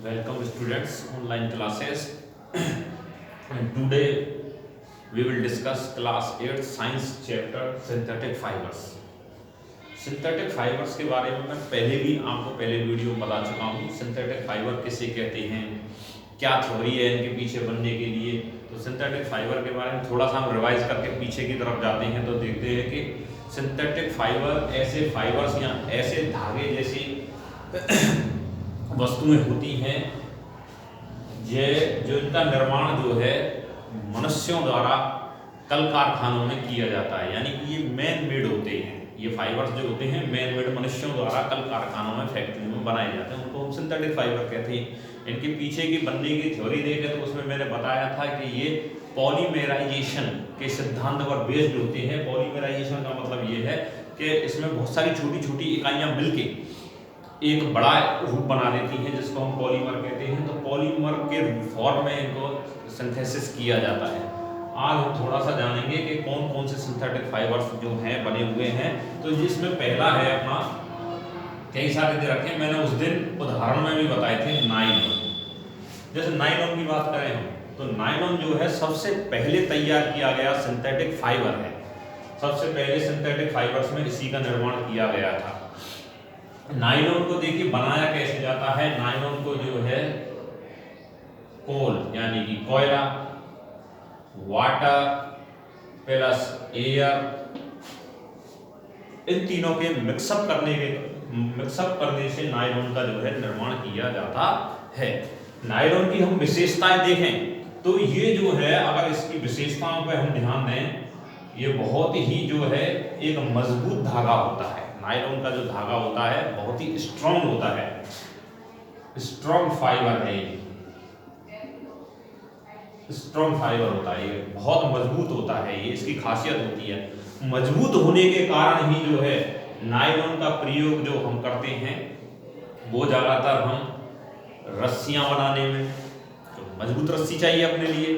Welcome students, online classes. And today we will discuss class 8 science chapter synthetic fibers. Synthetic fibres के बारे में मैं पहले भी आपको वीडियो में बता चुका हूँ। सिंथेटिक फाइबर किसे कहते हैं, क्या थ्योरी है इनके पीछे बनने के लिए। तो सिंथेटिक फाइबर के बारे में थोड़ा सा हम रिवाइज करके पीछे की तरफ जाते हैं तो देखते हैं कि सिंथेटिक फाइबर ऐसे फाइबर्स या ऐसे धागे जैसी वस्तुएं होती हैं ये जो इनका निर्माण जो है मनुष्यों द्वारा कल कारखानों में किया जाता है, यानी कि ये मैन मेड होते हैं। ये फाइबर्स जो होते हैं मैन मेड मनुष्यों द्वारा कल कारखानों में फैक्ट्री में बनाए जाते हैं, उनको हम सिंथेटिक फाइबर कहते हैं। इनके पीछे की बनने की थ्योरी देखें तो उसमें मैंने बताया था कि ये पॉलीमेराइजेशन के सिद्धांत पर बेस्ड होते हैं। पॉलीमेराइजेशन का मतलब ये है कि इसमें बहुत सारी छोटी छोटी इकाइयाँ मिलके एक बड़ा रूप बना देती हैं जिसको हम पॉलीमर कहते हैं। तो पॉलीमर के फॉर्म में इनको सिंथेसिस किया जाता है। आज हम थोड़ा सा जानेंगे कि कौन कौन से सिंथेटिक फाइबर्स जो हैं बने हुए हैं। तो जिसमें पहला है अपना, कई सारे दे रखे हैं, मैंने उस दिन उदाहरण में भी बताए थे नायलॉन। जैसे नायलॉन की बात करें हम तो नायलॉन जो है सबसे पहले तैयार किया गया सिंथेटिक फाइबर है। सबसे पहले सिंथेटिक फाइबर्स में इसी का निर्माण किया गया था। नायलॉन को देखिए बनाया कैसे जाता है। नायलॉन को जो है कोल यानी कि कोयला, वाटर प्लस एयर, इन तीनों के मिक्सअप करने से नायलॉन का जो है निर्माण किया जाता है। नायलॉन की हम विशेषताएं देखें तो ये जो है, अगर इसकी विशेषताओं पर हम ध्यान दें, ये बहुत ही जो है एक मजबूत धागा होता है। नायलॉन का जो धागा होता है बहुत ही स्ट्रॉन्ग होता है, स्ट्रॉन्ग फाइबर है। ये स्ट्रॉन्ग फाइबर होता है, ये बहुत मजबूत होता है, ये इसकी खासियत होती है। मजबूत होने के कारण ही जो है नायलॉन का प्रयोग जो हम करते हैं वो ज्यादातर हम रस्सियां बनाने में, तो मजबूत रस्सी चाहिए अपने लिए,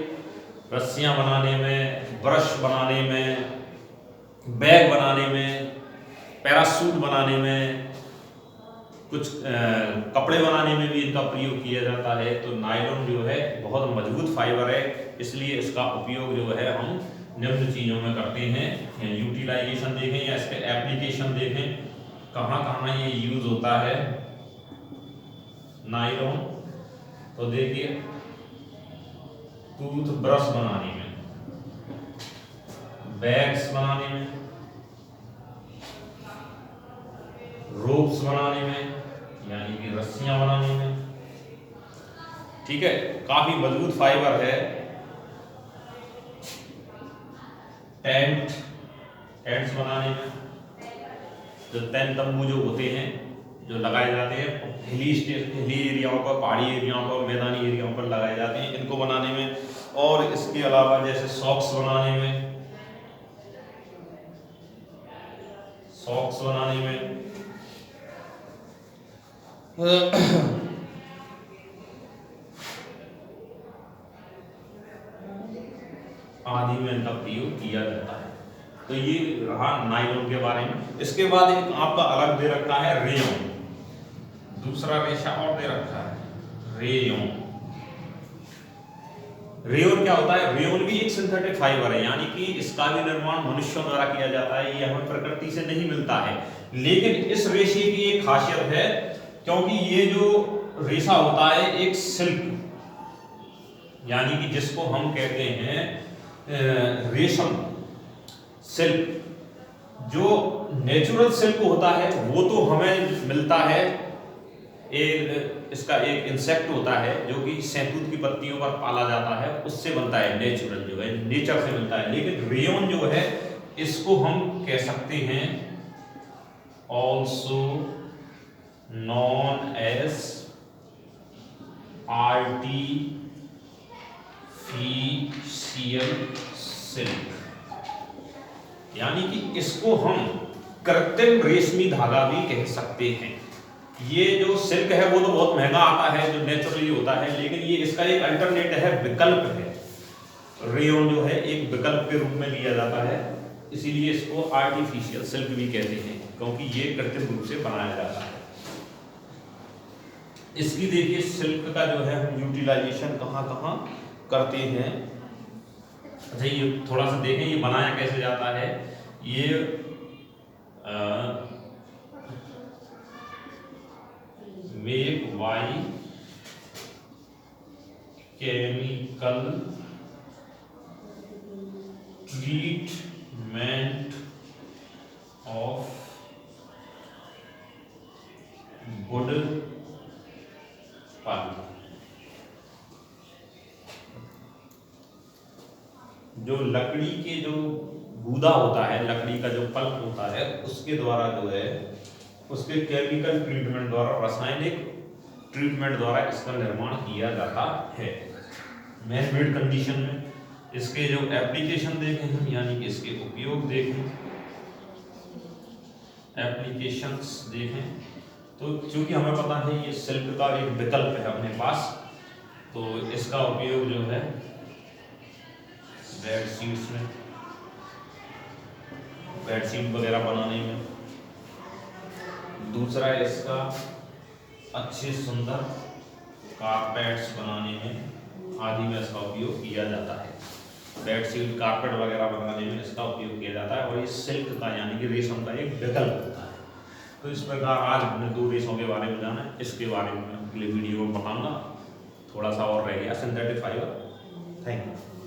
रस्सियां बनाने में, ब्रश बनाने में, बैग बनाने में, पैरासूट बनाने में, कुछ कपड़े बनाने में भी इनका प्रयोग किया जाता है। तो नायलॉन जो है बहुत मजबूत फाइबर है, इसलिए इसका उपयोग जो है हम निम्न चीज़ों में करते हैं। यूटिलाइजेशन देखें या इसके एप्लीकेशन देखें, कहाँ कहाँ ये यूज होता है नायलॉन। तो देखिए टूथ ब्रश बनाने में, बैग्स बनाने में, रोप्स बनाने में यानी कि रस्सियां बनाने में, ठीक है, काफी मजबूत फाइबर है। टेंट्स बनाने में, जो टेंट तंबू जो होते हैं जो लगाए जाते हैं हिली एरियाओं पर, पहाड़ी एरियाओं पर, मैदानी एरियाओं पर लगाए जाते हैं, इनको बनाने में। और इसके अलावा जैसे सॉक्स बनाने में, आदि में इनका प्रयोग किया जाता है। तो ये रहा नायलॉन के बारे में। इसके बाद एक आपका अलग दे रखा है रेयॉन, दूसरा रेशा और दे रखा है रेयॉन। रेयॉन क्या होता है? रेयॉन भी एक सिंथेटिक फाइबर है, यानी कि इसका भी निर्माण मनुष्यों द्वारा किया जाता है। ये हमें प्रकृति से नहीं मिलता है, लेकिन इस रेशे की एक खासियत है, क्योंकि ये जो रेशा होता है एक सिल्क, यानी कि जिसको हम कहते हैं रेशम सिल्क, जो नेचुरल सिल्क होता है वो तो हमें मिलता है। इसका एक इंसेक्ट होता है जो कि शहतूत की पत्तियों पर पाला जाता है, उससे बनता है, नेचुरल जो है नेचर से मिलता है। लेकिन रेयॉन जो है इसको हम कह सकते हैं also known as artificial silk, यानी कि इसको हम कृत्रिम रेशमी धागा भी कह सकते हैं। ये जो सिल्क है वो तो बहुत महंगा आता है जो नेचुरली होता है, लेकिन ये इसका एक अल्टरनेट है, विकल्प है। रेयॉन जो है एक विकल्प के रूप में लिया जाता है, इसीलिए इसको आर्टिफिशियल सिल्क भी कहते हैं, क्योंकि ये कृत्रिम रूप से बनाया जाता है। इसकी देखिए सिल्क का जो है हम यूटिलाइजेशन कहाँ कहाँ करते हैं। अच्छा ये थोड़ा सा देखें ये बनाया कैसे जाता है। ये make by chemical treatment of wood pulp. जो लकड़ी के जो गूदा होता है, लकड़ी का जो पल्प होता है, उसके द्वारा जो है उसके केमिकल ट्रीटमेंट द्वारा, रासायनिक ट्रीटमेंट द्वारा इसका निर्माण किया जाता है मैन मेड कंडीशन में। इसके जो एप्लीकेशन देखें हम, यानी कि इसके उपयोग देखें, एप्लीकेशंस देखें, तो चूंकि हमें पता है ये सिल्क का एक विकल्प है अपने पास, तो इसका उपयोग जो है बेडशीट्स में, बेडशीट वगैरह बनाने में। दूसरा है इसका अच्छे सुंदर कारपेट्स बनाने में आदि में इसका उपयोग किया जाता है। बेडशीट कारपेट वगैरह बनाने में इसका उपयोग किया जाता है, और ये सिल्क का यानी कि रेशम का एक विकल्प होता है। तो इस प्रकार आज हमने 2 रेशों के बारे में जाना है। इसके बारे में अगले वीडियो में बताऊंगा, थोड़ा सा और रह गया सिंथेटिक फाइबर। Thank you.